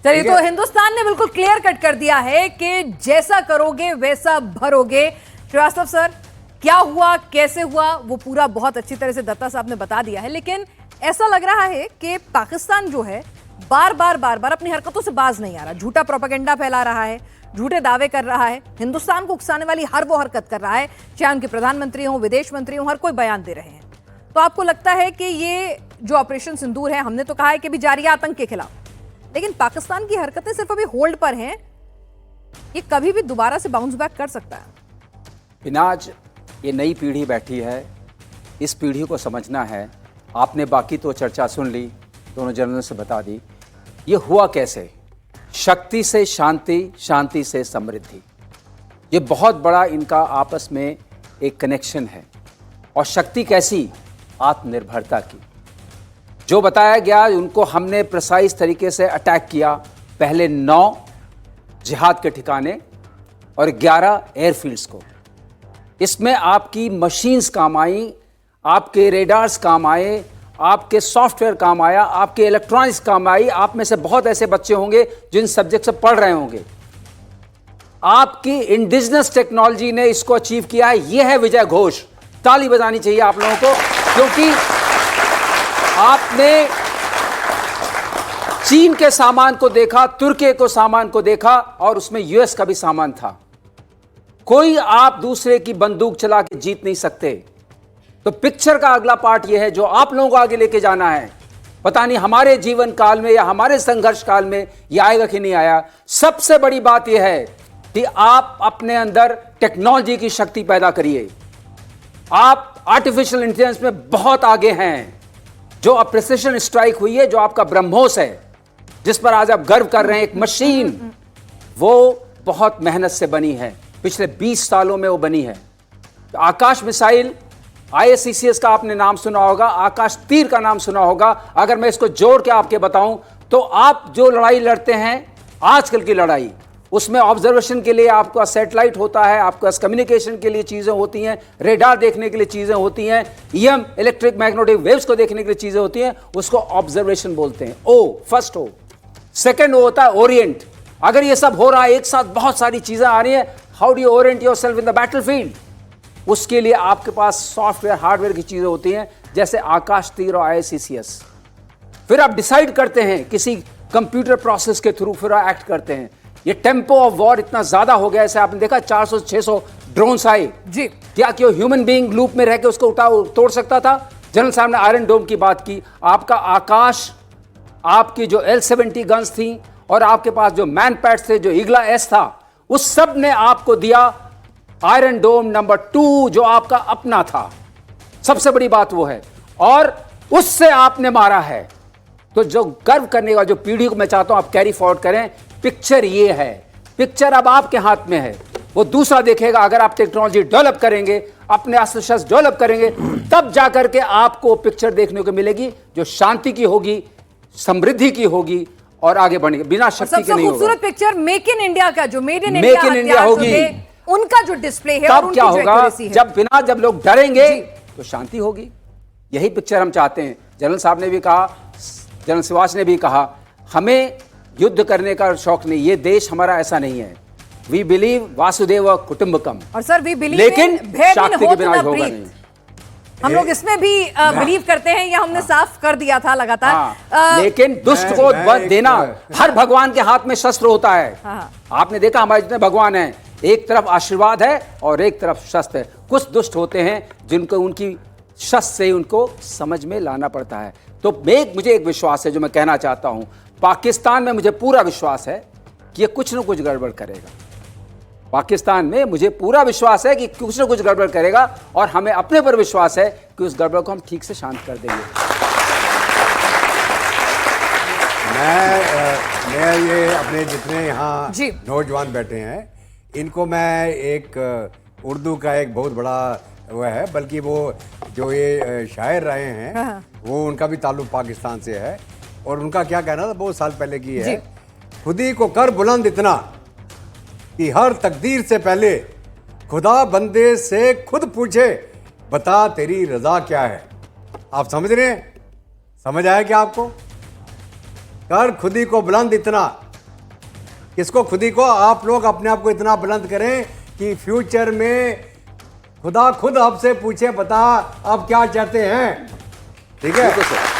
चलिए, तो हिंदुस्तान ने बिल्कुल क्लियर कट कर दिया है कि जैसा करोगे वैसा भरोगे। श्रीवास्तव सर, क्या हुआ, कैसे हुआ, वो पूरा बहुत अच्छी तरह से दत्ता साहब ने बता दिया है, लेकिन ऐसा लग रहा है कि पाकिस्तान जो है बार बार अपनी हरकतों से बाज नहीं आ रहा। झूठा प्रोपेगेंडा फैला रहा है, झूठे दावे कर रहा है, हिंदुस्तान को उकसाने वाली हर वो हरकत कर रहा है, चाहे उनके प्रधानमंत्री हो, विदेश मंत्री हो, हर कोई बयान दे रहे हैं। तो आपको लगता है कि ये जो ऑपरेशन सिंदूर है, हमने तो कहा है कि भी जारी है आतंक के खिलाफ, लेकिन पाकिस्तान की हरकतें सिर्फ अभी होल्ड पर हैं, ये कभी भी दोबारा से बाउंस बैक कर सकता है। पिनाज, ये नई पीढ़ी बैठी है, इस पीढ़ी को समझना है। आपने बाकी तो चर्चा सुन ली, दोनों जनरल से बता दी, ये हुआ कैसे। शक्ति से शांति, शांति से समृद्धि, ये बहुत बड़ा इनका आपस में एक कनेक्शन है। और शक्ति कैसी? आत्मनिर्भरता की। जो बताया गया, उनको हमने प्रिसाइज तरीके से अटैक किया। पहले 9 जिहाद के ठिकाने और 11 एयरफील्ड्स को। इसमें आपकी मशीन्स काम आई, आपके रेडार्स काम आए, आपके सॉफ्टवेयर काम आया, आपके इलेक्ट्रॉनिक्स काम आई। आप में से बहुत ऐसे बच्चे होंगे जो इन सब्जेक्ट से पढ़ रहे होंगे। आपकी इंडिजिनस टेक्नोलॉजी ने इसको अचीव किया है। यह है विजय घोष। ताली बजानी चाहिए आप लोगों को, क्योंकि आपने चीन के सामान को देखा, तुर्की को सामान को देखा, और उसमें यूएस का भी सामान था। कोई आप दूसरे की बंदूक चला के जीत नहीं सकते। तो पिक्चर का अगला पार्ट यह है जो आप लोगों को आगे लेके जाना है। पता नहीं हमारे जीवन काल में या हमारे संघर्ष काल में यह आएगा कि नहीं आया। सबसे बड़ी बात यह है कि आप अपने अंदर टेक्नोलॉजी की शक्ति पैदा करिए। आप आर्टिफिशियल इंटेलिजेंस में बहुत आगे हैं। जो प्रिसिशन स्ट्राइक हुई है, जो आपका ब्रह्मोस है, जिस पर आज आप गर्व कर रहे हैं, एक मशीन, वो बहुत मेहनत से बनी है। पिछले 20 सालों में वो बनी है। आकाश मिसाइल, ISCCS का आपने नाम सुना होगा, आकाश तीर का नाम सुना होगा। अगर मैं इसको जोड़ के आपके बताऊं तो आप जो लड़ाई लड़ते हैं आजकल की लड़ाई, उसमें ऑब्जर्वेशन के लिए आपका सैटेलाइट होता है, आपका कम्युनिकेशन के लिए चीजें होती हैं, रेडार देखने के लिए चीजें होती हैं, EM इलेक्ट्रिक मैग्नेटिक वेव्स को देखने के लिए चीजें होती हैं, उसको ऑब्जर्वेशन बोलते हैं। First O। सेकंड O होता है ओरिएंट। अगर ये सब हो रहा है एक साथ, बहुत सारी चीजें आ रही हैं, how do you Orient yourself in the battlefield? उसके लिए आपके पास सॉफ्टवेयर हार्डवेयर की चीजें होती हैं, जैसे आकाश तीर और ISCCS। फिर आप डिसाइड करते हैं किसी कंप्यूटर प्रोसेस के थ्रू, फिर आप एक्ट करते हैं। ये टेम्पो ऑफ वॉर इतना ज्यादा हो गया, ऐसे आपने देखा 400-600 ड्रोन्स आए जी। क्या कि ह्यूमन बीइंग लूप में रह के उसको तोड़ सकता था? जनरल साहब ने आयरन डोम की बात की। आपका आकाश, आपकी जो L-70 गन्स थी, और आपके पास जो मैन पैड्स थे, जो ईगला S था, उस सब ने आपको दिया आयरन डोम नंबर 2, जो आपका अपना था। सबसे बड़ी बात वो है, और उससे आपने मारा है। तो जो गर्व करने का, जो पीढ़ी को मैं चाहता हूं आप कैरी फॉरवर्ड करें, पिक्चर ये है। पिक्चर अब आपके हाथ में है, वो दूसरा देखेगा। अगर आप टेक्नोलॉजी डेवलप करेंगे, अपने अस्त्र शस्त्र डेवलप करेंगे, तब जाकर के आपको पिक्चर देखने को मिलेगी जो शांति की होगी, समृद्धि की होगी, और आगे बढ़ेंगे। बिना शक्ति के नहीं होगा। खूबसूरत पिक्चर मेक इन इंडिया का, जो मेड इन इंडिया होगी, उनका जो डिस्प्ले है, तब क्या होगा? जब लोग डरेंगे तो शांति होगी। यही पिक्चर हम चाहते हैं। जनरल साहब ने भी कहा, जनरल सुभाष ने भी कहा, हमें युद्ध करने का शौक नहीं, ये देश हमारा ऐसा नहीं है। वी बिलीव वासुदेव कुटुंबकम, और सर वी बिलीव, लेकिन शक्ति के बिना होगा नहीं। हम लोग इसमें भी बिलीव करते हैं, ये हमने साफ कर दिया था लगातार। लेकिन दुष्ट को वध देना, हर भगवान के हाथ में शस्त्र होता है। आपने देखा हमारे जितने भगवान हैं, एक तरफ आशीर्वाद है और एक तरफ शस्त्र है। कुछ दुष्ट होते हैं जिनको उनकी शस्त्र से उनको समझ में लाना पड़ता है। तो मुझे एक विश्वास है, जो मैं कहना चाहता हूं, पाकिस्तान में मुझे पूरा विश्वास है कि ये कुछ न कुछ गड़बड़ करेगा। पाकिस्तान में मुझे पूरा विश्वास है कि कुछ न कुछ गड़बड़ करेगा, और हमें अपने पर विश्वास है कि उस गड़बड़ को हम ठीक से शांत कर देंगे। मैं ये अपने जितने यहाँ नौजवान बैठे हैं, इनको मैं एक उर्दू का एक बहुत बड़ा वो है, बल्कि वो जो ये शायर रहे हैं, वो उनका भी ताल्लुक पाकिस्तान से है। और उनका क्या कहना था, बहुत साल पहले की है, खुदी को कर बुलंद इतना कि हर तकदीर से पहले खुदा बंदे से खुद पूछे, बता तेरी रजा क्या है। आप समझ रहे हैं? समझ आया क्या आपको? कर खुदी को बुलंद इतना इसको खुद ही को आप लोग अपने आप को इतना बुलंद करें कि फ्यूचर में खुदा खुद आपसे पूछे, बता आप क्या चाहते हैं। ठीक है।